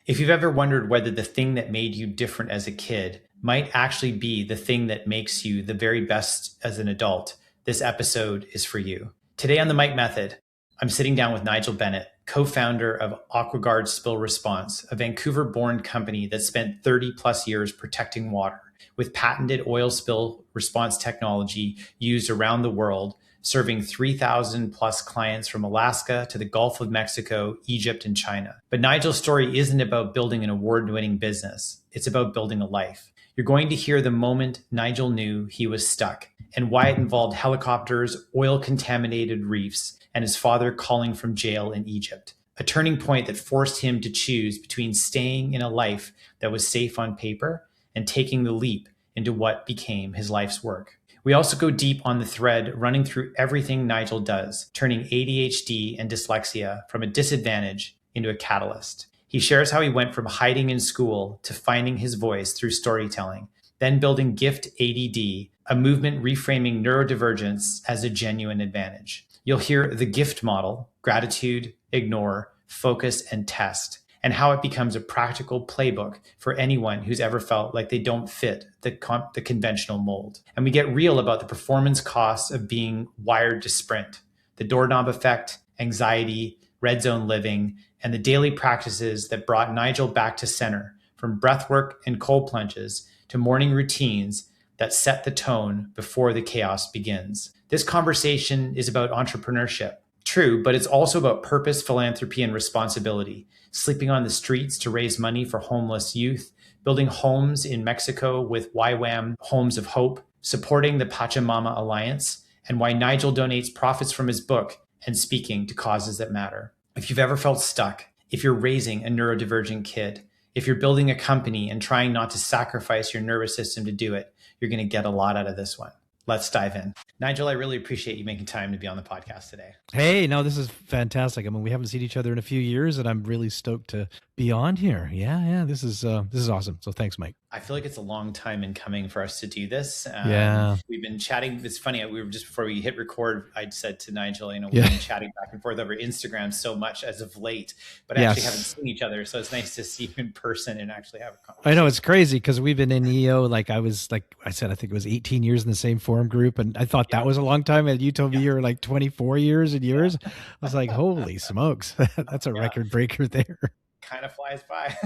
If you've ever wondered whether the thing that made you different as a kid might actually be the thing that makes you the very best as an adult, this episode is for you. Today on the Mike Method, I'm sitting down with Nigel Bennett, co-founder of AquaGuard Spill Response, a Vancouver-born company that spent 30 plus years protecting water with patented oil spill response technology used around the world, serving 3,000 plus clients from Alaska to the Gulf of Mexico, Egypt, and China. But Nigel's story isn't about building an award-winning business. It's about building a life. You're going to hear the moment Nigel knew he was stuck and why it involved helicopters, oil-contaminated reefs, and his father calling from jail in Egypt. A turning point that forced him to choose between staying in a life that was safe on paper and taking the leap into what became his life's work. We also go deep on the thread running through everything Nigel does, turning ADHD and dyslexia from a disadvantage into a catalyst. He shares how he went from hiding in school to finding his voice through storytelling, then building Gift ADD, a movement reframing neurodivergence as a genuine advantage. You'll hear the GIFT model: gratitude, ignore, focus, and test, and how it becomes a practical playbook for anyone who's ever felt like they don't fit the conventional mold. And we get real about the performance costs of being wired to sprint, the doorknob effect, anxiety, red zone living, and the daily practices that brought Nigel back to center, from breathwork and cold plunges to morning routines that set the tone before the chaos begins. This conversation is about entrepreneurship. True, but it's also about purpose, philanthropy, and responsibility. Sleeping on the streets to raise money for homeless youth, building homes in Mexico with YWAM Homes of Hope, supporting the Pachamama Alliance, and why Nigel donates profits from his book and speaking to causes that matter. If you've ever felt stuck, if you're raising a neurodivergent kid, if you're building a company and trying not to sacrifice your nervous system to do it, you're going to get a lot out of this one. Let's dive in. Nigel, I really appreciate you making time to be on the podcast today. Hey, no, this is fantastic. I mean, we haven't seen each other in a few years, and I'm really stoked to be on here. Yeah, this is awesome. So thanks, Mike. I feel like it's a long time in coming for us to do this. Yeah. We've been chatting. It's funny. We were just before we hit record, I'd said to Nigel, we've been chatting back and forth over Instagram so much as of late, but actually haven't seen each other. So it's nice to see you in person and actually have a conversation. I know, it's crazy because we've been in EO, like I said, I think it was 18 years in the same forum group. And I thought that was a long time. And you told me you were like 24 years and yours. I was like, holy smokes, that's a record breaker there. Kind of flies by.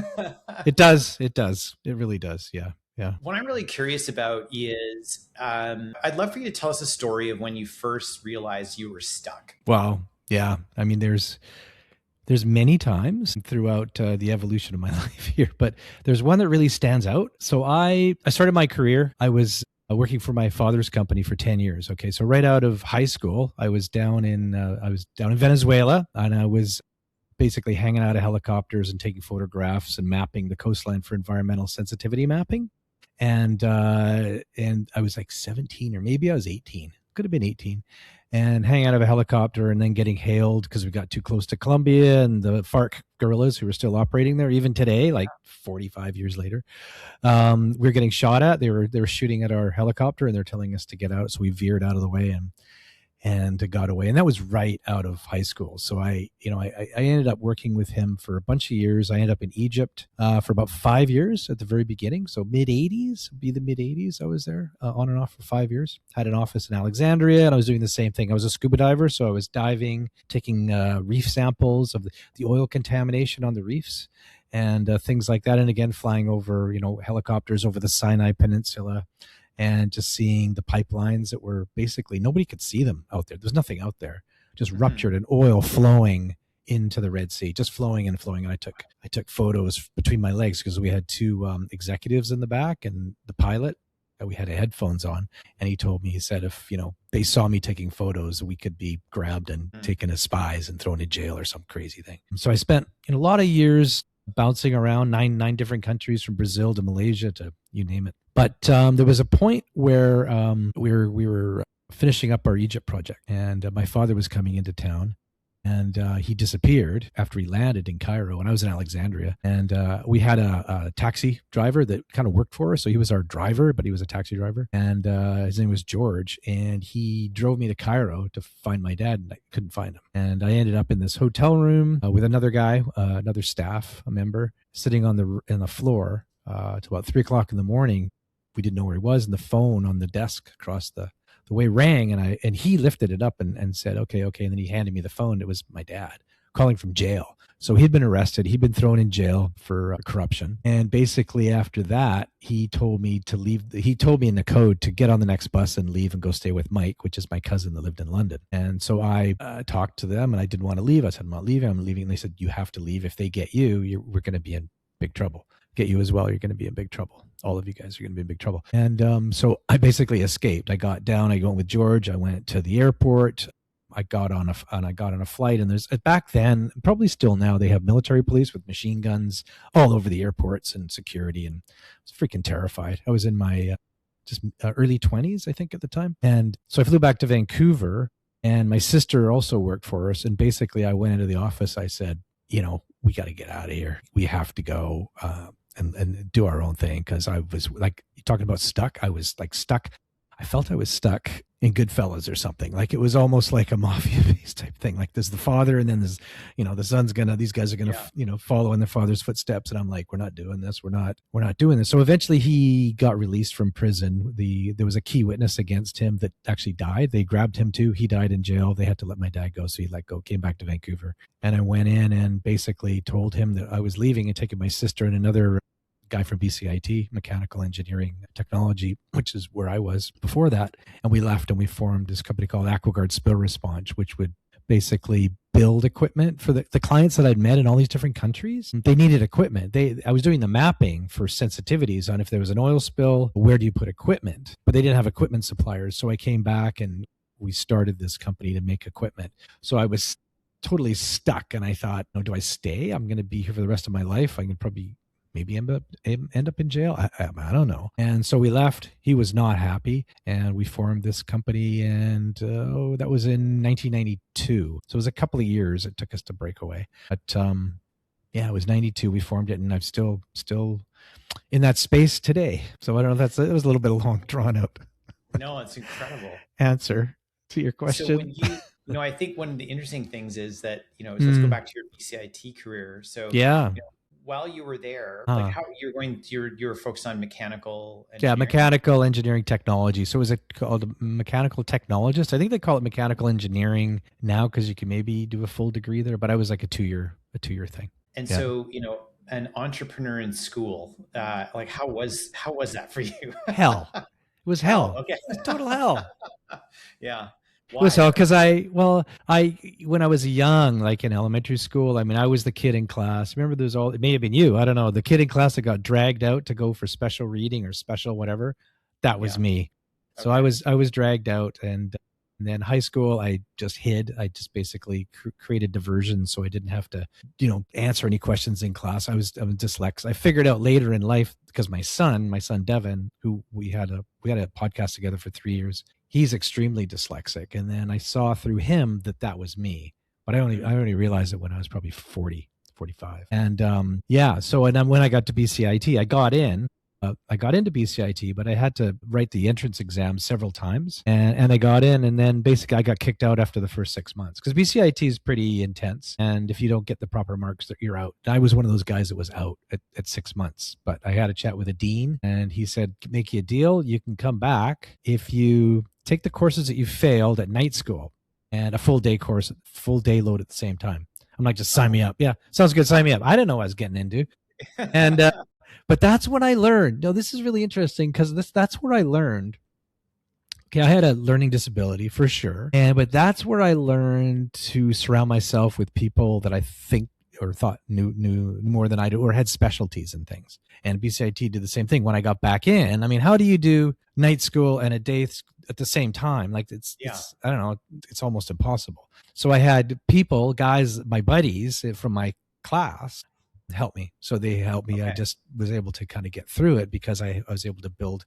It does. It really does. Yeah. What I'm really curious about is I'd love for you to tell us a story of when you first realized you were stuck. Wow. Yeah. I mean, there's many times throughout the evolution of my life here, but there's one that really stands out. So I started my career. I was working for my father's company for 10 years. Okay. So right out of high school, I was down in Venezuela, and I was basically hanging out of helicopters and taking photographs and mapping the coastline for environmental sensitivity mapping. And I was like 17, or maybe I was 18, could have been 18, and hanging out of a helicopter and then getting hailed because we got too close to Colombia and the FARC guerrillas who were still operating there even today, like 45 years later. We were getting shot at. They were shooting at our helicopter and they're telling us to get out. So we veered out of the way and got away. And that was right out of high school. So I ended up working with him for a bunch of years. I ended up in Egypt for about 5 years at the very beginning. So mid 80s, I was there on and off for 5 years. Had an office in Alexandria, and I was doing the same thing. I was a scuba diver. So I was diving, taking reef samples of the oil contamination on the reefs and things like that. And again, flying over, helicopters over the Sinai Peninsula, and just seeing the pipelines that were basically, nobody could see them out there. There's nothing out there, just ruptured and oil flowing into the Red Sea, just flowing and flowing. And I took photos between my legs because we had two executives in the back and the pilot. We had headphones on, and he said, if, they saw me taking photos, we could be grabbed and taken as spies and thrown in jail or some crazy thing. So I spent a lot of years bouncing around nine different countries, from Brazil to Malaysia to you name it. But there was a point where we were finishing up our Egypt project, and my father was coming into town, And he disappeared after he landed in Cairo, and I was in Alexandria. And we had a taxi driver that kind of worked for us. So he was our driver, but he was a taxi driver. And his name was George. And he drove me to Cairo to find my dad, and I couldn't find him. And I ended up in this hotel room with another guy, another staff, a member, sitting on the floor till about 3 o'clock in the morning. We didn't know where he was, and the phone on the desk across the way rang, and he lifted it up and said, okay. And then he handed me the phone. It was my dad calling from jail. So he'd been arrested. He'd been thrown in jail for corruption. And basically after that, he told me to leave. He told me in the code to get on the next bus and leave and go stay with Mike, which is my cousin that lived in London. And so I talked to them, and I didn't want to leave. I said, I'm not leaving. I'm leaving. And they said, you have to leave. If they get you, we're going to be in big trouble. Get you as well, you're going to be in big trouble. All of you guys are going to be in big trouble. And so I basically escaped. I got down. I went with George. I went to the airport. I got on a flight. And there's back then, probably still now, they have military police with machine guns all over the airports and security. And I was freaking terrified. I was in my just early 20s, I think, at the time. And so I flew back to Vancouver. And my sister also worked for us. And basically, I went into the office. I said, we got to get out of here. We have to go. And do our own thing, because I was like, you're talking about stuck. I was like stuck. I felt I was stuck in Goodfellas or something. Like it was almost like a mafia-based type thing. Like there's the father, and then there's, the son's these guys are gonna, follow in their father's footsteps. And I'm like, we're not doing this. We're not doing this. So eventually he got released from prison. There was a key witness against him that actually died. They grabbed him too. He died in jail. They had to let my dad go. So he let go, came back to Vancouver. And I went in and basically told him that I was leaving and taking my sister and another guy from BCIT, mechanical engineering technology, which is where I was before that. And we left and we formed this company called AquaGuard Spill Response, which would basically build equipment for the clients that I'd met in all these different countries. They needed equipment. I was doing the mapping for sensitivities on if there was an oil spill, where do you put equipment? But they didn't have equipment suppliers. So I came back and we started this company to make equipment. So I was totally stuck. And I thought, do I stay? I'm going to be here for the rest of my life. I can probably maybe end up in jail. I don't know. And so we left. He was not happy. And we formed this company. And that was in 1992. So it was a couple of years it took us to break away. But it was 92. We formed it. And I'm still in that space today. So I don't know. It was a little bit long drawn out. No, it's incredible. Answer to your question. So when I think one of the interesting things is that, let's go back to your BCIT career. So yeah. While you were there, like how you're focused on mechanical engineering? Yeah, mechanical engineering technology. So is it called a mechanical technologist? I think they call it mechanical engineering now, because you can maybe do a full degree there, but I was like a two-year thing. And so, an entrepreneur in school, like how was that for you? Hell. It was hell. Okay. It was total hell. Yeah. Why? It was hell because when I was young, like in elementary school, I was the kid in class. Remember, it may have been you. I don't know. The kid in class that got dragged out to go for special reading or special whatever. That was me. So I was dragged out, and then high school, I just hid. I just basically created diversion, so I didn't have to, answer any questions in class. I'm dyslexic. I figured out later in life, because my son Devin, who we had a podcast together for 3 years. He's extremely dyslexic. And then I saw through him that was me, but I only realized it when I was probably 40, 45. And so then when I got to BCIT, I got into BCIT, but I had to write the entrance exam several times, and I got in, and then basically I got kicked out after the first 6 months, because BCIT is pretty intense, and if you don't get the proper marks, you're out. I was one of those guys that was out at 6 months, but I had a chat with a dean, and he said, make you a deal, you can come back if you take the courses that you failed at night school and a full day course, full day load at the same time. I'm like, just sign me up. Yeah, sounds good. Sign me up. I didn't know what I was getting into. And, but that's when I learned. No, this is really interesting, because that's where I learned. Okay, I had a learning disability for sure. But that's where I learned to surround myself with people that I think or thought knew more than I do, or had specialties in things. And BCIT did the same thing. When I got back in, how do you do night school and a day at the same time? Like it's I don't know, it's almost impossible. So I had people, guys, my buddies from my class help me. So they helped me. Okay. I just was able to kind of get through it because I was able to build,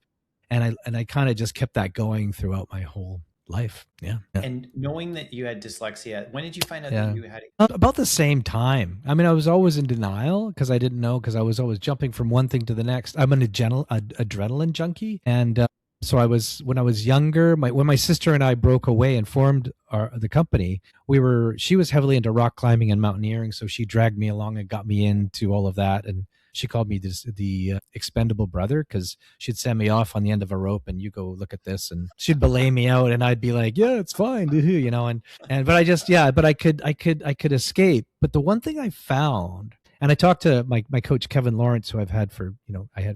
and I kind of just kept that going throughout my whole life. Yeah. Yeah. And knowing that you had dyslexia, when did you find out that Yeah. you had it? About the same time. I mean, I was always in denial because I didn't know, because I was always jumping from one thing to the next. I'm an adrenaline junkie. And so when I was younger, when my sister and I broke away and formed the company, she was heavily into rock climbing and mountaineering. So she dragged me along and got me into all of that. And she called me the expendable brother, because she'd send me off on the end of a rope and you go look at this, and she'd belay me out and I'd be like, yeah, it's fine, you know. But I could escape. But the one thing I found, and I talked to my coach Kevin Lawrence, who I had for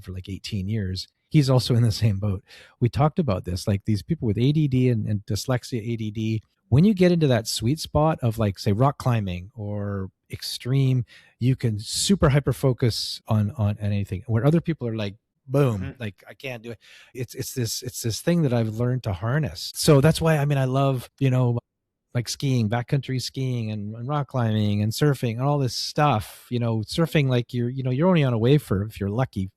like 18 years. He's also in the same boat. We talked about this, like these people with ADD and dyslexia, ADD. When you get into that sweet spot of, like, say, rock climbing or extreme, you can super hyper focus on anything, where other people are like, boom, like, I can't do it. It's this thing that I've learned to harness. So that's why, I mean, I love, like skiing, backcountry skiing, and rock climbing and surfing and all this stuff. Surfing, like, you're only on a wave for, if you're lucky,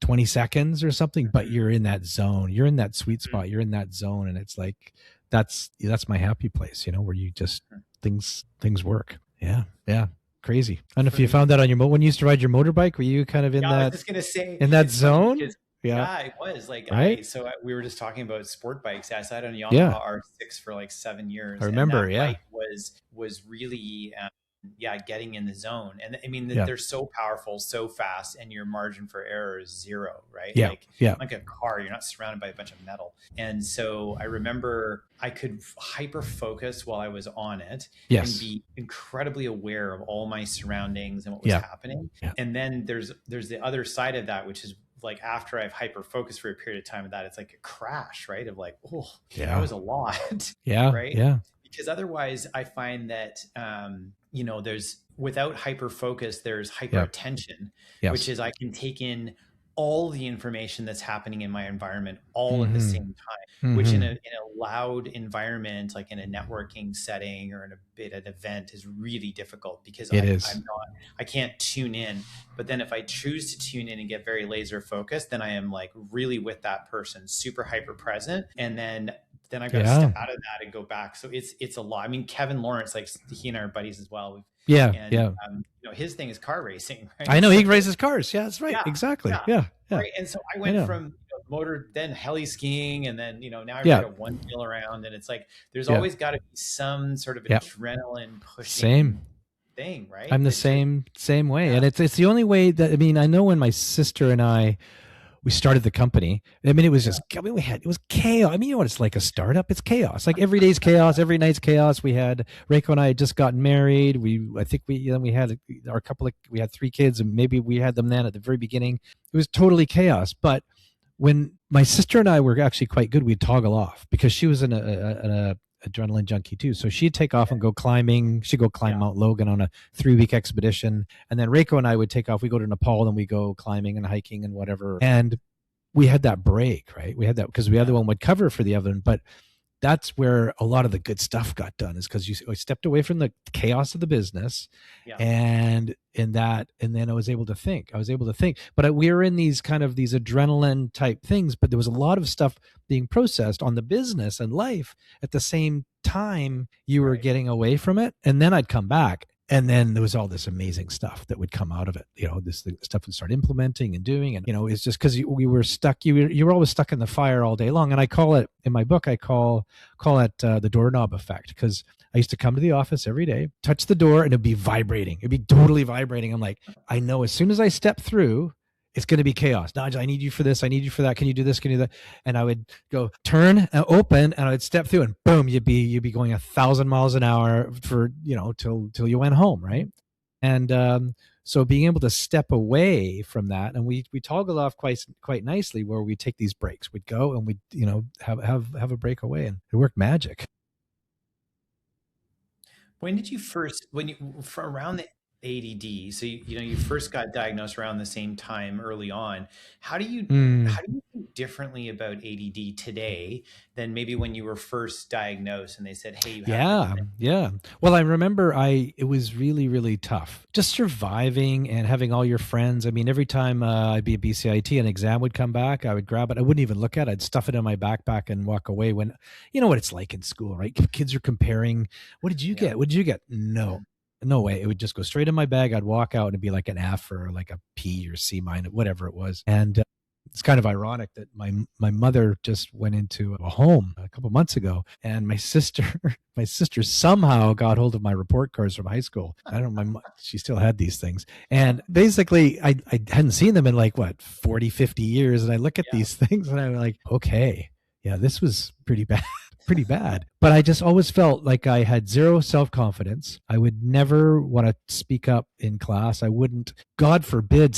20 seconds or something, but you're in that zone, you're in that sweet spot, you're in that zone. And it's like, that's my happy place, where you just, things work. Yeah. Yeah. Crazy. I don't know if you found that on when you used to ride your motorbike, were you kind of in I was just gonna say, in that zone? Yeah, it was like, right. We were just talking about sport bikes. I had a Yamaha Yeah. R6 for like 7 years. I remember. And that Yeah. bike was really, getting in the zone. And I mean, Yeah. they're so powerful, so fast, and your margin for error is zero, right? Yeah. Like a car, you're not surrounded by a bunch of metal. And so I remember I could hyper focus while I was on it, Yes. and be incredibly aware of all my surroundings and what was happening. Yeah. And then there's the other side of that, which is, like, after I've hyper focused for a period of time of that, it's like a crash, right? Of like, oh, that was a lot. Yeah. Right. Yeah. Because otherwise I find that, there's, without hyper focus, there's hyper attention, which is I can take in all the information that's happening in my environment all at the same time, which in a loud environment, like in a networking setting or in an event, is really difficult, because I can't tune in. But then if I choose to tune in and get very laser focused, then I am like really with that person, super hyper present. And then I've got to step out of that and go back. So it's a lot. I mean, Kevin Lawrence, like, he and I are buddies as well. His thing is car racing, right? I know, he races cars. Yeah, that's right. Yeah, exactly. Yeah. Right. And so I went from then heli skiing, and then, now I've got a one wheel around, and it's like, there's always got to be some sort of adrenaline pushing thing, right? I'm the same way. And it's the only way that, I mean, I know when my sister and we started the company, I mean, it was just, it was chaos. I mean, you know what it's like, a startup? It's chaos. Like, every day's chaos, every night's chaos. Reiko and I had just gotten married. We had we had 3 kids, and maybe we had them then at the very beginning. It was totally chaos. But when my sister and I were actually quite good, we'd toggle off, because she was an adrenaline junkie too. So she'd take off and go climbing. She'd go climb Mount Logan on a 3-week expedition. And then Reiko and I would take off. We go to Nepal, and we go climbing and hiking and whatever. And we had that break, right? We had that because we had the one would cover for the other one. But that's where a lot of the good stuff got done, is because I stepped away from the chaos of the business, and then I was able to think. But we were in these adrenaline type things, but there was a lot of stuff being processed on the business and life at the same time. You were getting away from it, and then I'd come back. And then there was all this amazing stuff that would come out of it. This stuff we'd start implementing and doing. And, it's just because we were stuck. You were always stuck in the fire all day long. And I call it, in my book, I call it the doorknob effect. Because I used to come to the office every day, touch the door, and it'd be vibrating. It'd be totally vibrating. I'm like, I know as soon as I step through, it's going to be chaos. Nigel, I need you for this. I need you for that. Can you do this? Can you do that? And I would go turn and open, and I would step through, and boom, you'd be going 1,000 miles an hour for, till you went home. Right. And, so being able to step away from that, and we toggle off quite nicely, where we take these breaks. We'd go and we'd, have a break away, and it worked magic. When did you first, around the ADD. So you first got diagnosed around the same time early on. How do you Mm. how do you think differently about ADD today than maybe when you were first diagnosed and they said, "Hey, you have this Yeah, thing"? yeah. Well, I remember it was really, really tough. Just surviving and having all your friends. I mean, every time I'd be at BCIT, an exam would come back, I would grab it. I wouldn't even look at it. I'd stuff it in my backpack and walk away. When you know what it's like in school, right? Kids are comparing. What did you Yeah. get? What did you get? No, Mhm. no way. It would just go straight in my bag. I'd walk out and it'd be like an F or like a P or C minus, whatever it was. And it's kind of ironic that my mother just went into a home a couple months ago, and my sister my sister somehow got hold of my report cards from high school. I don't know, she still had these things, and basically I hadn't seen them in like what 40, 50 years, and I look at Yeah. these things and I'm like, okay, yeah, this was pretty bad. Pretty bad. But I just always felt like I had zero self confidence. I would never want to speak up in class. I wouldn't, God forbid,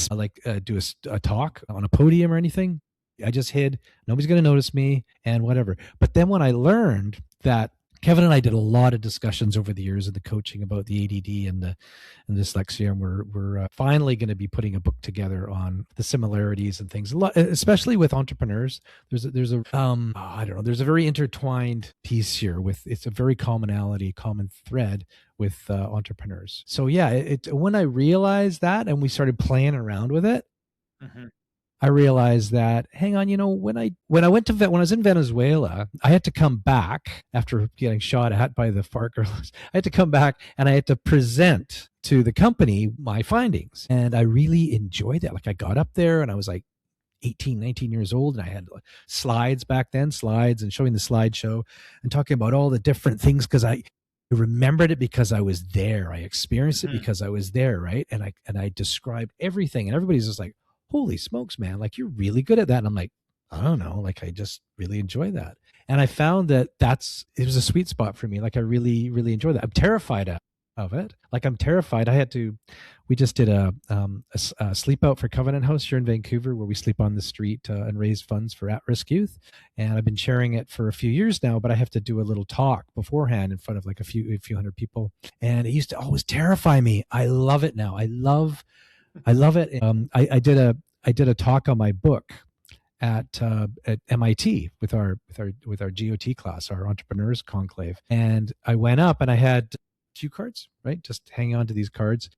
do a talk on a podium or anything. I just hid. Nobody's going to notice me and whatever. But then when I learned that Kevin and I did a lot of discussions over the years of the coaching about the ADD and dyslexia, and we're finally going to be putting a book together on the similarities and things, especially with entrepreneurs. I don't know. There's a very intertwined piece here with it's a very common thread with entrepreneurs. So yeah, when I realized that and we started playing around with it, Mhm. I realized that hang on, when I was in Venezuela, I had to come back after getting shot at by the FARC guerrillas. I had to come back and I had to present to the company my findings, and I really enjoyed that. Like I got up there and I was like 18, 19 years old, and I had slides back then, slides and showing the slideshow and talking about all the different things because I remembered it because I was there. I experienced it Mhm. because I was there, right? And I described everything, and everybody's just like, "Holy smokes, man! Like you're really good at that." And I'm like, "I don't know, like I just really enjoy that." And I found that it was a sweet spot for me. Like I really, really enjoy that. I'm terrified of it. Like I'm terrified. We just did a sleep out for Covenant House here in Vancouver, where we sleep on the street and raise funds for at-risk youth. And I've been chairing it for a few years now, but I have to do a little talk beforehand in front of like a few hundred people. And it used to always terrify me. I love it now. I love it. I did a talk on my book at MIT with our GOT class, our entrepreneurs conclave. And I went up and I had cue cards, right? Just hanging on to these cards.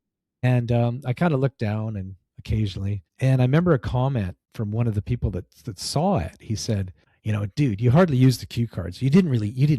And I kind of looked down and occasionally, and I remember a comment from one of the people that saw it. He said, dude, you hardly use the cue cards. You didn't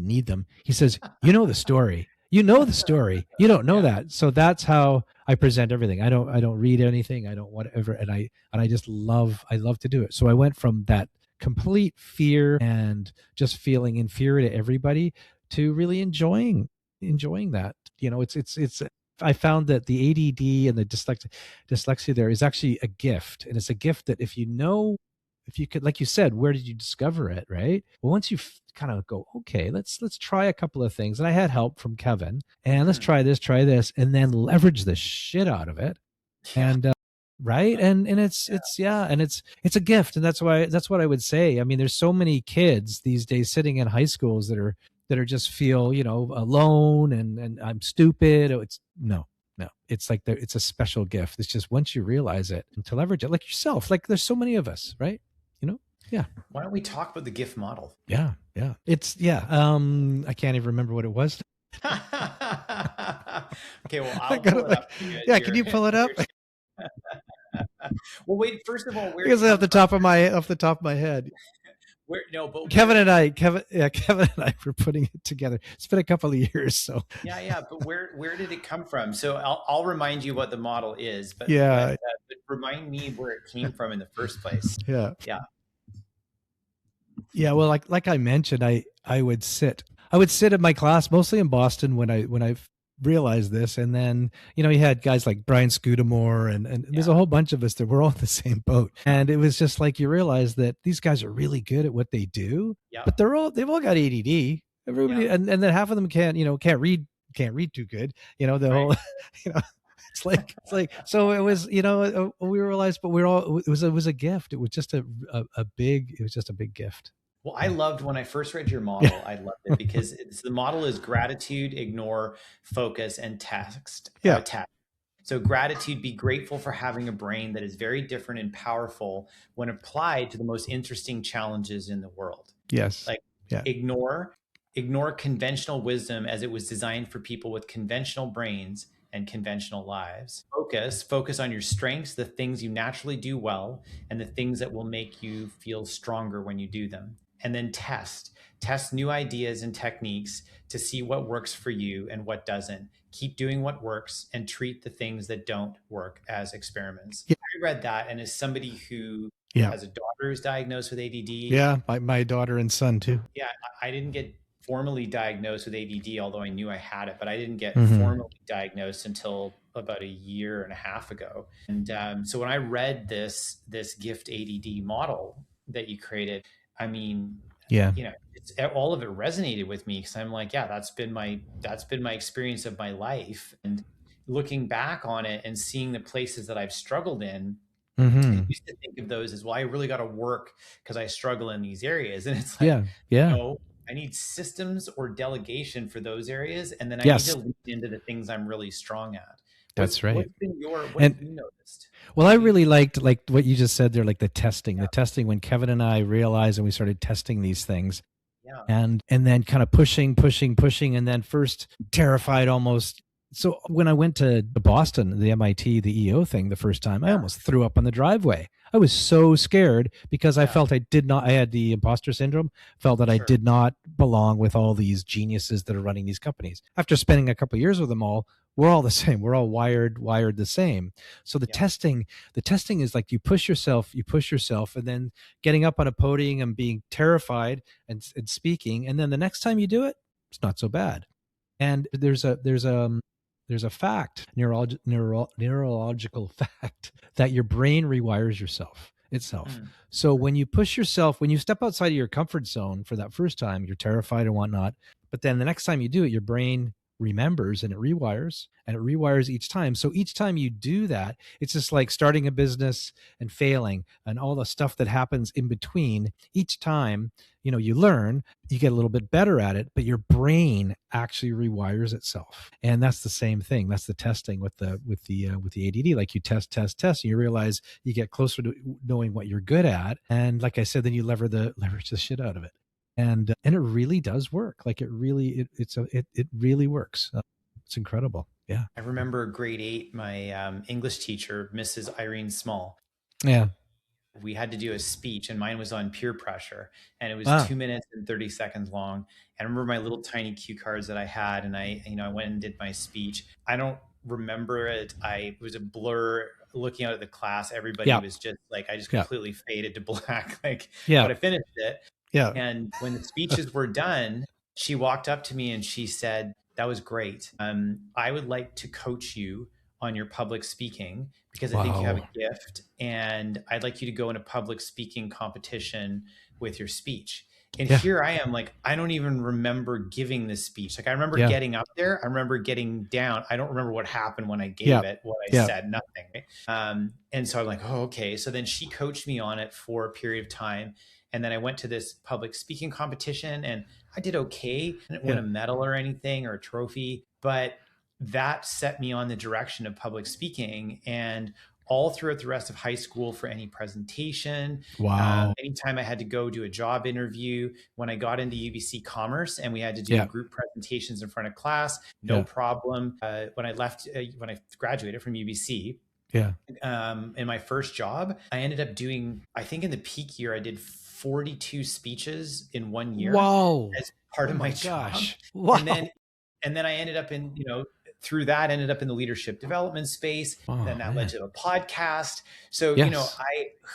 need them. He says, you know the story. You know the story. You don't know Yeah. that. So that's how I present everything. I don't read anything. I don't whatever. And I just I love to do it. So I went from that complete fear and just feeling inferior to everybody to really enjoying that. It's I found that the ADD and the dyslexia there is actually a gift, and it's a gift that if you could, like you said, where did you discover it, right? Well, once you kind of go, okay, let's try a couple of things, and I had help from Kevin, and let's Mhm. try this, and then leverage the shit out of it, Yeah. and right, and it's yeah, and it's a gift, and that's what I would say. I mean, there's so many kids these days sitting in high schools that are just feel alone and I'm stupid. Oh, it's no, it's like it's a special gift. It's just once you realize it and to leverage it, like yourself, like there's so many of us, right? Yeah, Why don't we talk about the gift model? yeah, it's yeah. I can't even remember what it was. Okay, well, I I'll got pull it it up like, for you as yeah, can you pull it up? well, wait, first of all, where'd it Because come from? off the top of my head, Where no, but where Kevin did and it I, Kevin and I were putting it together. It's been a couple of years, so yeah, yeah, but where did it come from? So I'll remind you what the model is, yeah, but remind me where it came from in the first place. yeah. Yeah. Yeah, well, like I mentioned, I would sit in my class mostly in Boston when I realized this, and then you had guys like Brian Scudamore and there's a Yeah. whole bunch of us that we're all in the same boat, and it was just like you realize that these guys are really good at what they do, Yeah. but they've all got ADD. Yeah. Everybody, and then half of them can't read too good. The Right. whole you know. It's like so it was we realized, but we're all it was a gift. It was just a big gift. Well, I loved when I first read your Yeah. model. I loved it because the model is gratitude, ignore, focus, and Yeah. task. So gratitude, be grateful for having a brain that is very different and powerful when applied to the most interesting challenges in the world. Yes. Like Yeah. ignore conventional wisdom as it was designed for people with conventional brains and conventional lives. Focus on your strengths, the things you naturally do well, and the things that will make you feel stronger when you do them. And then test new ideas and techniques to see what works for you and what doesn't. Keep doing what works and treat the things that don't work as experiments. Yeah. I read that, and as somebody who Yeah. has a daughter who's diagnosed with ADD, Yeah. My daughter and son too. yeah, I didn't get formally diagnosed with ADD, although I knew I had it, but I didn't get Mm-hmm. formally diagnosed until about a year and a half ago. And so when I read this gift ADD model that you created, I mean, Yeah. all of it resonated with me, because I'm like, yeah, that's been my experience of my life. And looking back on it and seeing the places that I've struggled in, I Mm-hmm. used to think of those as, well, I really got to work because I struggle in these areas. And it's like, Yeah. Yeah. no, I need systems or delegation for those areas. And then I need to Yes. lean into the things I'm really strong at. That's right. What have And you noticed? well, I What do you, really liked like what you just said there, like the testing, yeah, when Kevin and I realized and we started testing these things, yeah, and then kind of pushing, and then first terrified almost. So when I went to Boston, the MIT, the EO thing the first time, I yeah, almost threw up on the driveway. I was so scared because I yeah, felt I had the imposter syndrome, felt that I sure. did not belong with all these geniuses that are running these companies. After spending a couple of years with them all, we're all the same. We're all wired the same. So Yeah, the testing is like you push yourself, and then getting up on a podium and being terrified and speaking. And then the next time you do it, it's not so bad. And there's a fact, neurological fact, that your brain rewires itself. mm, So when you push yourself, when you step outside of your comfort zone for that first time, you're terrified and whatnot. But then the next time you do it, your brain remembers and it rewires each time. So each time you do that, it's just like starting a business and failing and all the stuff that happens in between. Each time, you learn, you get a little bit better at it, but your brain actually rewires itself. And that's the same thing. That's the testing with the ADD. Like you test, and you realize you get closer to knowing what you're good at. And like I said, then you leverage the shit out of it. And it really does work. Like it really works. It's incredible. Yeah. I remember grade 8, my English teacher, Mrs. Irene Small, Yeah. we had to do a speech, and mine was on peer pressure, and it was Wow. 2 minutes and 30 seconds long. And I remember my little tiny cue cards that I had, and I went and did my speech. I don't remember it. It was a blur looking out at the class. Everybody Yeah. was just like, I just Yeah. completely faded to black. Like, Yeah. but I finished it. Yeah. And when the speeches were done, she walked up to me and she said, "That was great. I would like to coach you on your public speaking, because I think you have Wow. a gift, and I'd like you to go in a public speaking competition with your speech." And Yeah. here I am, like, I don't even remember giving this speech. Like, I remember Yeah. getting up there, I remember getting down. I don't remember what happened when I gave Yeah. it, what I Yeah. said, nothing. And so I'm like, oh, okay. So then she coached me on it for a period of time. And then I went to this public speaking competition, and I did okay. I didn't win Yeah. a medal or anything or a trophy, but that set me on the direction of public speaking. And all throughout the rest of high school, for any presentation, Wow. anytime I had to go do a job interview, when I got into UBC Commerce and we had to do Yeah. group presentations in front of class, no Yeah. problem. When I graduated from UBC, Yeah. in my first job, I ended up doing, I think in the peak year, I did 42 speeches in 1 year Whoa. as part of my Gosh. job. Wow. And then I ended up in, through that, ended up in the leadership development space. Oh, Then that man. led to a podcast. So, Yes.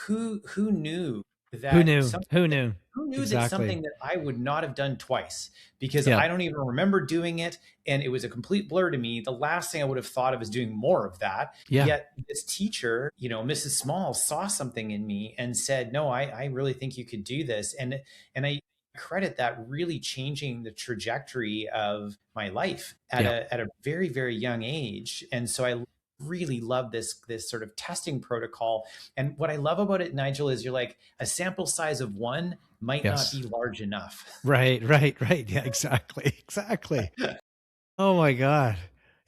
who knew Who that knew? something Who knew? who knew that Exactly. something that I would not have done twice, because Yeah. I don't even remember doing it, and it was a complete blur to me. The last thing I would have thought of is doing more of that. Yeah. Yet this teacher, Mrs. Small, saw something in me and said, "No, I really think you could do this." And I credit that really changing the trajectory of my life at Yeah. a very, very young age. And so I really love this sort of testing protocol. And what I love about it, Nigel, is you're like, a sample size of one might Yes. not be large enough. Right. Yeah, exactly. Exactly. Oh my God.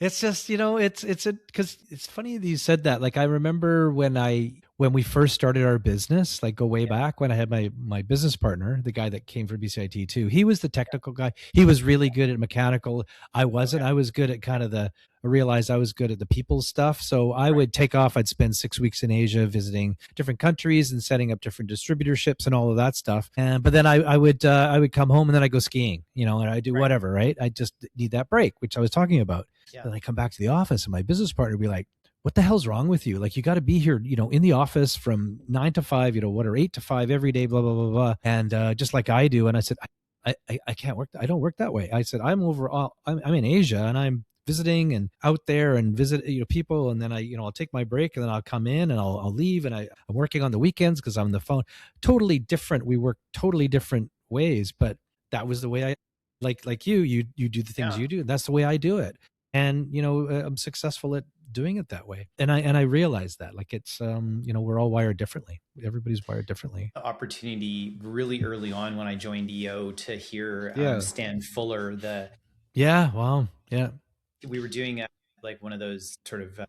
It's just, because it's funny that you said that. Like, I remember when we first started our business, like go way back when I had my business partner, the guy that came from BCIT too. He was the technical guy. He was really good at mechanical. I wasn't. Okay. I was good at I realized I was good at the people stuff. So I would take off. I'd spend 6 weeks in Asia visiting different countries and setting up different distributorships and all of that stuff. But then I would come home and then I go skiing, and I do whatever, right? I just need that break, which I was talking about. Yeah. Then I come back to the office and my business partner would be like, what the hell's wrong with you? Like, you got to be here, in the office from 9 to 5, 8 to 5 every day, blah, blah, blah, blah. And just like I do. And I said, I can't work. I don't work that way. I said, I'm in Asia and I'm visiting and out there and visit, people. And then I'll take my break and then I'll come in and I'll leave. And I'm working on the weekends because I'm on the phone. Totally different. We work totally different ways, but that was the way I like you do the things you do. And that's the way I do it. And, I'm successful at doing it that way. And I realize that, like, it's, we're all wired differently. Everybody's wired differently. Opportunity really early on when I joined EO to hear Stan Fuller, wow. Yeah. We were doing like one of those sort of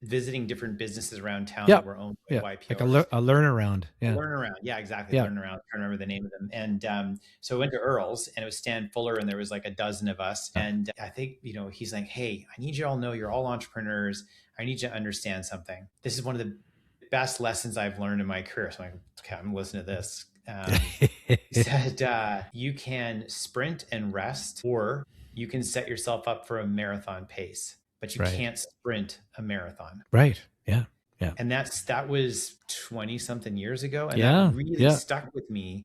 visiting different businesses around town that were owned by YPO. Like a learn around. Yeah. Learn around. Yeah, exactly. Learn around. I can't remember the name of them. And so I went to Earl's and it was Stan Fuller and there was like a dozen of us. And I think, he's like, hey, I need you all to know you're all entrepreneurs. I need you to understand something. This is one of the best lessons I've learned in my career. So I'm like, okay, I'm listening to this. He said, you can sprint and rest, or you can set yourself up for a marathon pace, but you can't sprint a marathon. Right. Yeah. Yeah. And that was 20 something years ago. And that really stuck with me.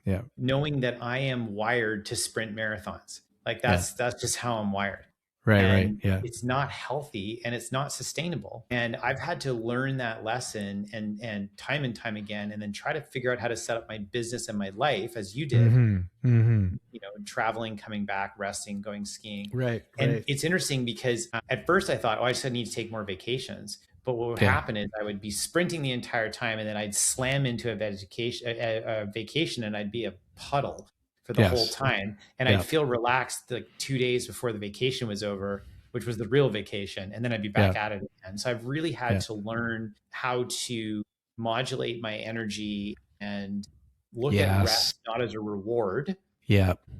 Yeah. Knowing that I am wired to sprint marathons. Like that's just how I'm wired. Right. And right. Yeah. It's not healthy and it's not sustainable. And I've had to learn that lesson and time again, and then try to figure out how to set up my business and my life as you did, traveling, coming back, resting, going skiing. Right. And it's interesting because at first I thought, I just need to take more vacations. But what would happen is I would be sprinting the entire time and then I'd slam into a vacation and I'd be a puddle for the whole time. And I'd feel relaxed like 2 days before the vacation was over, which was the real vacation. And then I'd be back at it again. So I've really had to learn how to modulate my energy and look at rest not as a reward,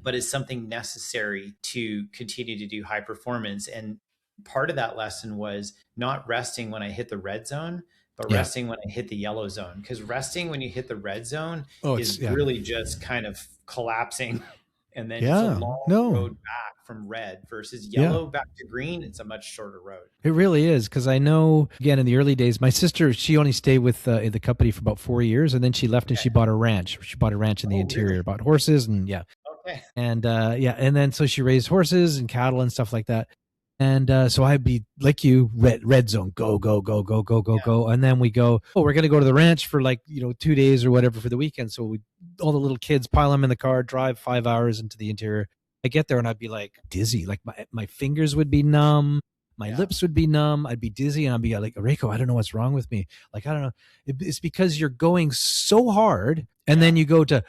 but as something necessary to continue to do high performance. And part of that lesson was not resting when I hit the red zone, but resting when I hit the yellow zone. Because resting when you hit the red zone is really just kind of collapsing. And then it's a long road back from red versus yellow back to green. It's a much shorter road. It really is. Because I know, again, in the early days, my sister, she only stayed with the company for about 4 years. And then she left and she bought a ranch. She bought a ranch in the interior, bought horses and And and then so she raised horses and cattle and stuff like that. And so I'd be like you, red zone, go. And then we go, we're going to go to the ranch for 2 days or whatever for the weekend. So all the little kids pile them in the car, drive 5 hours into the interior. I get there and I'd be like dizzy, like my fingers would be numb. My lips would be numb. I'd be dizzy and I'd be like, Reiko, I don't know what's wrong with me. Like, I don't know. It's because you're going so hard and then you go to,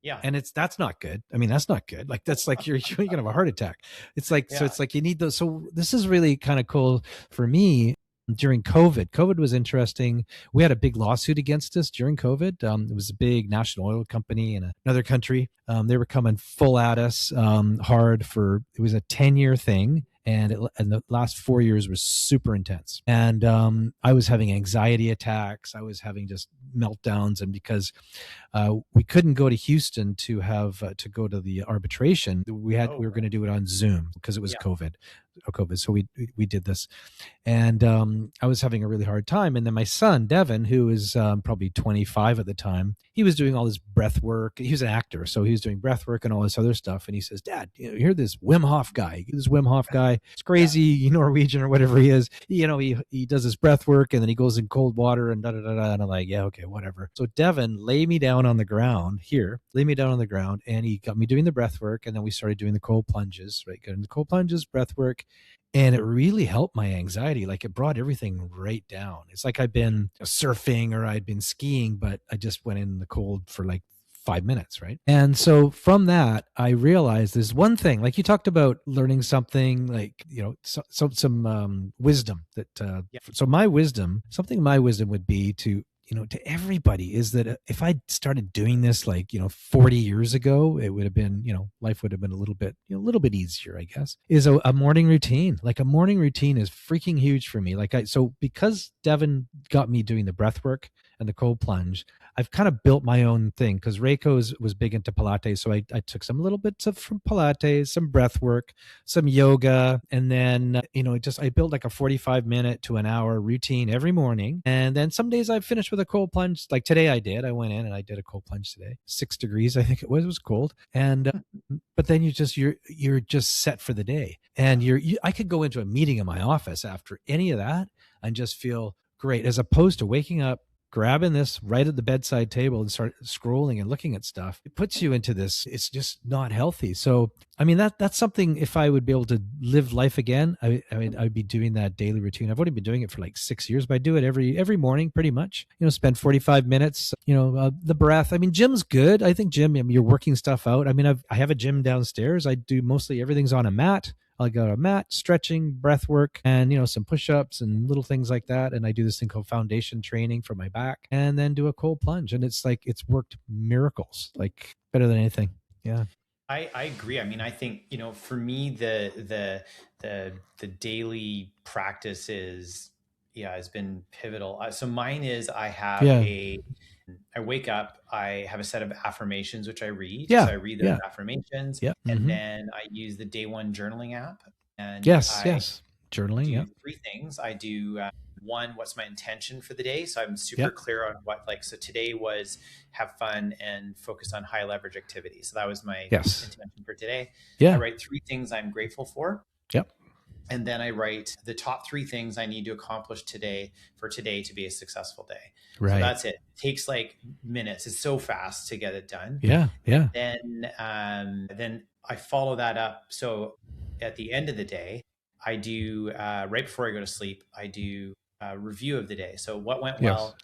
and that's not good. I mean, that's not good. Like, that's like you're going to have a heart attack. It's like, so it's like you need those. So this is really kind of cool for me during COVID. COVID was interesting. We had a big lawsuit against us during COVID. It was a big national oil company in another country. They were coming full at us hard it was a 10-year thing. And the last 4 years was super intense. And I was having anxiety attacks. I was having just meltdowns. And because we couldn't go to Houston to have to go to the arbitration, we were going to do it on Zoom because it was COVID. So we did this. And I was having a really hard time. And then my son, Devin, who is probably 25 at the time, he was doing all this breath work. He was an actor. So he was doing breath work and all this other stuff. And he says, Dad, you hear this Wim Hof guy? This Wim Hof guy, it's crazy, Norwegian or whatever he is. He does his breath work and then he goes in cold water and da-da-da-da. And I'm like, yeah, okay, whatever. So Devin lay me down on the ground and he got me doing the breath work. And then we started doing the cold plunges, right? Getting the cold plunges, breath work. And it really helped my anxiety. Like, it brought everything right down. It's like I'd been surfing or I'd been skiing, but I just went in the cold for like 5 minutes, right? And so from that, I realized there's one thing, like you talked about learning something, like, some wisdom that, Yeah. so my wisdom would be to, to everybody, is that if I started doing this like, 40 years ago, it would have been, life would have been a little bit easier, I guess, is a morning routine. Like a morning routine is freaking huge for me. So because Devin got me doing the breath work and the cold plunge, I've kind of built my own thing, because Reiko was big into Pilates. So I took some little bits from Pilates, some breath work, some yoga. And then, I built like a 45-minute to an hour routine every morning. And then some days I finished with a cold plunge. Like today I went in and I did a cold plunge today. 6 degrees, I think it was cold. And, but then you're just set for the day. And I could go into a meeting in my office after any of that and just feel great, as opposed to waking up, grabbing this right at the bedside table and start scrolling and looking at stuff. It puts you into this, it's just not healthy. So, I mean, that's something, if I would be able to live life again, I'd be doing that daily routine. I've only been doing it for like 6 years, but I do it every morning pretty much, spend 45 minutes, the breath. I mean, gym's good. I think gym, you're working stuff out. I mean, I have a gym downstairs. I do mostly everything's on a mat. I got a mat, stretching, breath work, and some push-ups and little things like that. And I do this thing called foundation training for my back, and then do a cold plunge. And it's worked miracles, like better than anything. Yeah. I agree. I mean, I think, for me, the daily practice has been pivotal. So mine is, I wake up, I have a set of affirmations, which I read. Yeah. So I read those affirmations, Yeah. and then I use the Day One journaling app. And yes. Journaling. Yeah. Three things. I do one, what's my intention for the day? So I'm super clear on so today was have fun and focus on high leverage activities. So that was my intention for today. Yeah. I write 3 things I'm grateful for. Yep. And then I write the top 3 things I need to accomplish today to be a successful day. Right. So that's it. It takes like minutes. It's so fast to get it done. Yeah. Yeah. Then I follow that up. So at the end of the day, I do, right before I go to sleep, I do a review of the day. So what went well,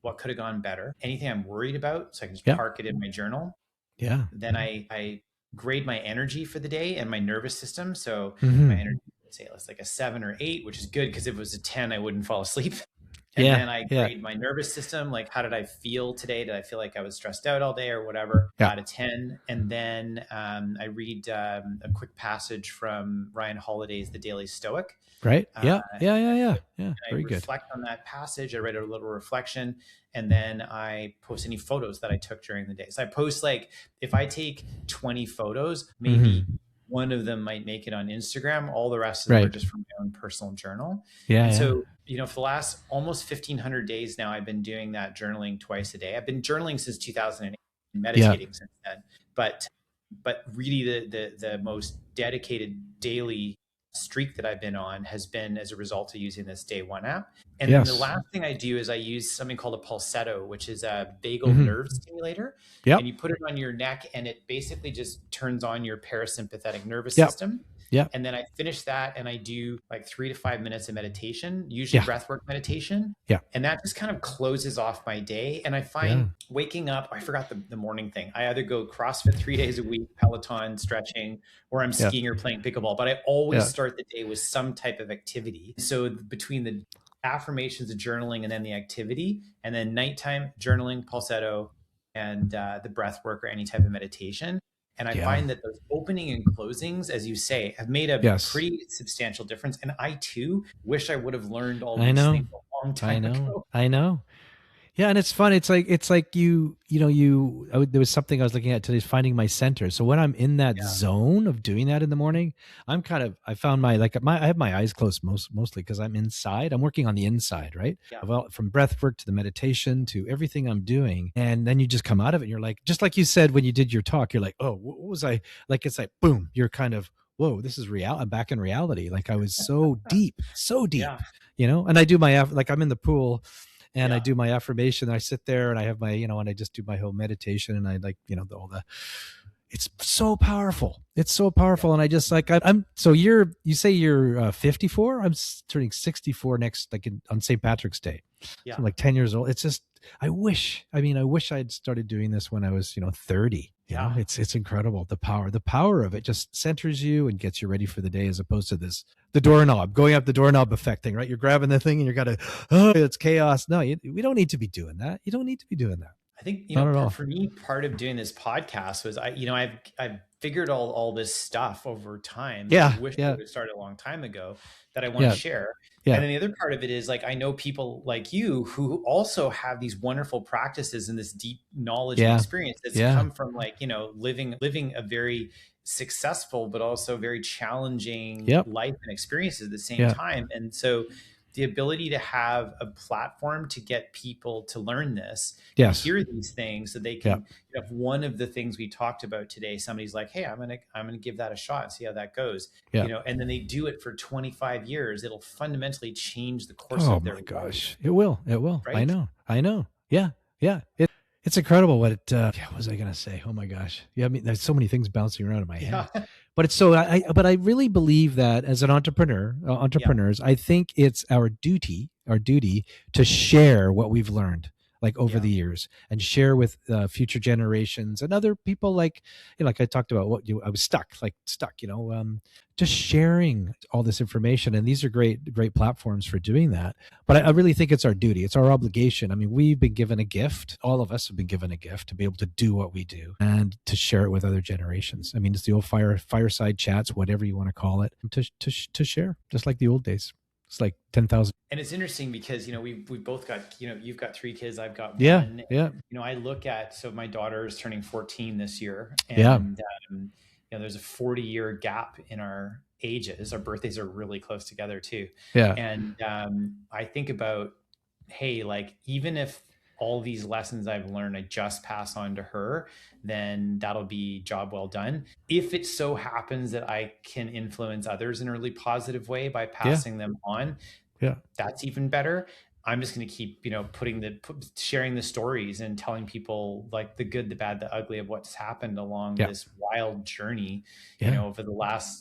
what could have gone better, anything I'm worried about, so I can just park it in my journal. Yeah. Then I grade my energy for the day and my nervous system. So my energy, say it's like a 7 or 8, which is good, because if it was a 10, I wouldn't fall asleep. And then I grade my nervous system. Like, how did I feel today? Did I feel like I was stressed out all day or whatever? Out of 10. And then I read a quick passage from Ryan Holiday's The Daily Stoic. Right. Yeah. I Very good. reflect on that passage. I write a little reflection, and then I post any photos that I took during the day. So I post, like, if I take 20 photos, maybe one of them might make it on Instagram. All the rest of them are just from my own personal journal. So, for the last almost 1,500 days now, I've been doing that journaling twice a day. I've been journaling since 2008, and meditating since then. But really, the most dedicated daily streak that I've been on has been as a result of using this Day One app. And then the last thing I do is I use something called a pulsetto, which is a vagal nerve stimulator. And you put it on your neck, and it basically just turns on your parasympathetic nervous system. And then I finish that, and I do like 3 to 5 minutes of meditation, usually breathwork meditation. And that just kind of closes off my day. And I find waking up, I forgot the morning thing. I either go CrossFit 3 days a week, Peloton, stretching, or I'm skiing or playing pickleball. But I always start the day with some type of activity. So between the affirmations, the journaling, and then the activity, and then nighttime journaling, pulsetto, and the breath work or any type of meditation. And I find that those opening and closings, as you say, have made a pretty substantial difference. And I too wish I would have learned all these things a long time ago. I know. Yeah, and it's fun. It's like there was something I was looking at today, finding my center. So when I'm in that zone of doing that in the morning, I found I have my eyes closed mostly because I'm inside. I'm working on the inside, right? Well, from breath work to the meditation to everything I'm doing. And then you just come out of it and you're like, just like you said when you did your talk, you're like, oh, what was I like? It's like, boom, you're kind of, whoa, this is real. I'm back in reality. Like I was so deep, and I do I'm in the pool. And I do my affirmation. I sit there and I have my, and I just do my whole meditation. And I all the it's so powerful. It's so powerful. And I just like, I'm, so you say you're 54. I'm turning 64 next, like on St. Patrick's Day. So Yeah. I'm like 10 years old. It's just, I wish I'd started doing this when I was, 30. Yeah. It's incredible. The power of it just centers you and gets you ready for the day, as opposed to the doorknob, going up the doorknob effect thing, right? You're grabbing the thing and you're gotta, oh, it's chaos. No, we don't need to be doing that. You don't need to be doing that. I think, Not at all. for me, part of doing this podcast was I've figured all this stuff over time that Yeah. I wish I Yeah. would have started a long time ago that I want Yeah. to share. Yeah. And then the other part of it is like, I know people like you who also have these wonderful practices and this deep knowledge and Yeah. experience that's Yeah. come from like, living a very successful, but also very challenging Yep. life and experiences at the same Yeah. time. And so the ability to have a platform to get people to learn this, Yes. hear these things, so they can, if one of the things we talked about today, somebody's like, hey, I'm gonna give that a shot and see how that goes. Yeah. And then they do it for 25 years, it'll fundamentally change the course Oh of their my gosh. life. It will. Right? I know. Yeah. Yeah. It's incredible what what was I going to say? Oh my gosh. Yeah. I mean, there's so many things bouncing around in my head, but it's so, but I really believe that as an entrepreneurs, I think it's our duty to share what we've learned like over the years, and share with future generations and other people. Like, like I talked about I was stuck, just sharing all this information. And these are great platforms for doing that. But I really think it's our duty. It's our obligation. I mean, we've been given a gift. All of us have been given a gift to be able to do what we do and to share it with other generations. I mean, it's the old fireside chats, whatever you want to call it, to share, just like the old days. It's like 10,000. And it's interesting because, we've both got, you've got 3 kids, I've got Yeah. one. Yeah. I look at, so my daughter is turning 14 this year. And, there's a 40-year gap in our ages. Our birthdays are really close together too. Yeah. And I think about, hey, like, even if all these lessons I've learned, I just pass on to her, then that'll be job well done. If it so happens that I can influence others in a really positive way by passing them on, that's even better. I'm just going to keep, sharing the stories and telling people like the good, the bad, the ugly of what's happened along this wild journey. Over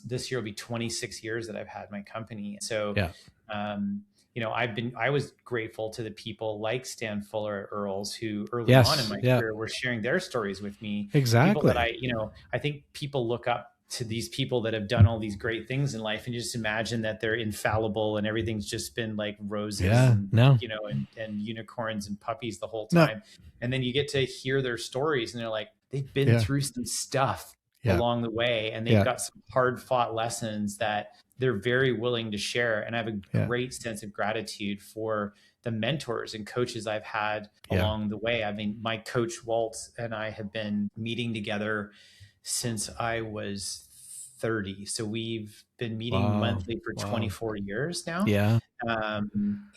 this year will be 26 years that I've had my company. So, I was grateful to the people like Stan Fuller at Earls who early on in my career were sharing their stories with me. Exactly. People that I think people look up to these people that have done all these great things in life and you just imagine that they're infallible and everything's just been like roses and unicorns and puppies the whole time. And then you get to hear their stories and they're like, they've been through some stuff along the way and they've got some hard fought lessons that they're very willing to share. And I have a great sense of gratitude for the mentors and coaches I've had along the way. I mean, my coach Walt and I have been meeting together since I was 30. So we've been meeting monthly for 24 years now.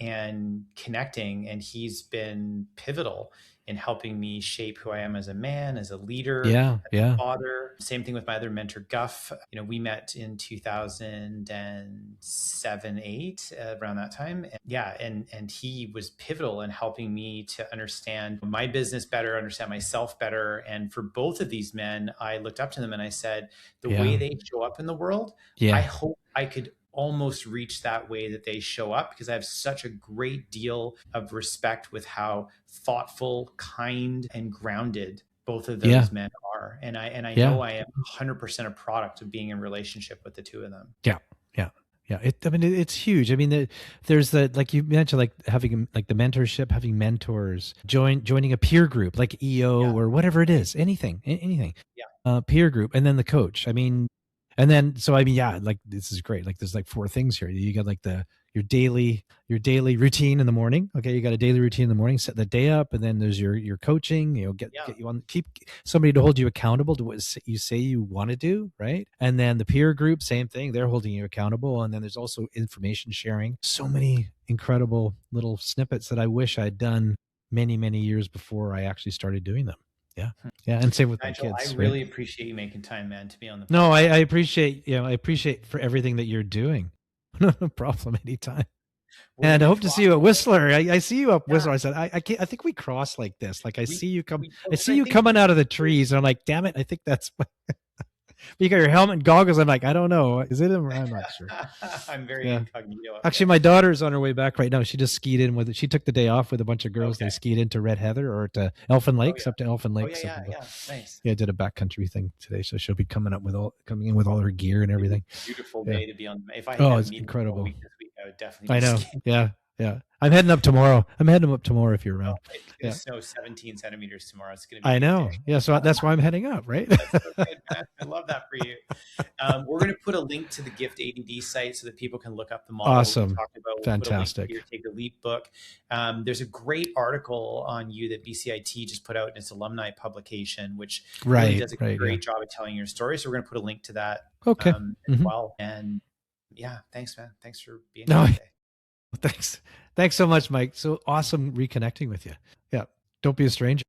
And connecting. And he's been pivotal in helping me shape who I am as a man, as a leader, as a father. Same thing with my other mentor, Guff. We met in 2007, 8, around that time. And he was pivotal in helping me to understand my business better, understand myself better. And for both of these men, I looked up to them and I said, the way they show up in the world, I hope I could almost reach that way that they show up, because I have such a great deal of respect with how thoughtful, kind, and grounded both of those men are. And I know I am 100% a product of being in relationship with the two of them. Yeah. It's huge. I mean, there's like you mentioned, like having like the mentorship, having mentors, joining a peer group, like EO or whatever it is, anything. Peer group. And then the coach. I mean, and then, so, I mean, like, this is great. Like, there's like 4 things here. You got like your daily routine in the morning. Okay. You got a daily routine in the morning, set the day up. And then there's your coaching, get you on, keep somebody to hold you accountable to what you say you want to do. Right. And then the peer group, same thing. They're holding you accountable. And then there's also information sharing. So many incredible little snippets that I wish I'd done many, many years before I actually started doing them. Yeah. And same with Nigel, my kids. I really appreciate you making time, man, to be on the podcast. No, I appreciate for everything that you're doing. No problem, anytime. We're And I gonna hope to see cross you at over. Whistler. I see you up Yeah, Whistler. I said, I can't, I think we cross like this. Like I we see you come, we I both. see And I you think coming out of the trees. And I'm like, damn it. I think that's, but you got your helmet and goggles. I'm like, I don't know. Is it him? I'm not sure. I'm very Yeah. incognito up Actually, there. my daughter's on her way back right now. She just skied in with it. She took the day off with a bunch of girls. They Okay. skied into Red Heather or to Elfin Oh Lakes, yeah. up to Elfin Oh yeah, Lakes. yeah, yeah. Nice. Yeah, did a backcountry thing today. So she'll be coming in with all her gear and everything. Beautiful Yeah. day to be on. If I Oh, had a it's meeting all incredible. week this week, I would definitely I be know. skiing. Yeah. Yeah. I'm heading up tomorrow. I'm heading up tomorrow if you're Oh, around. it's going Yeah. to snow 17 centimeters tomorrow. It's going to be I a good know. day. Yeah. So that's why I'm heading up, right? That's so good, man. I love that for you. We're going to put a link to the Gift ADD site so that people can look up the model we Awesome. talked about. We'll put a link to Fantastic. your Take the Leap book. There's a great article on you that BCIT just put out in its alumni publication, which really Right. does a Right. Yeah. great job of telling your story. So we're going to put a link to that Okay. as well. And yeah, thanks, man. Thanks for being No, here today. thanks. Thanks so much, Mike. So awesome reconnecting with you. Yeah. Don't be a stranger.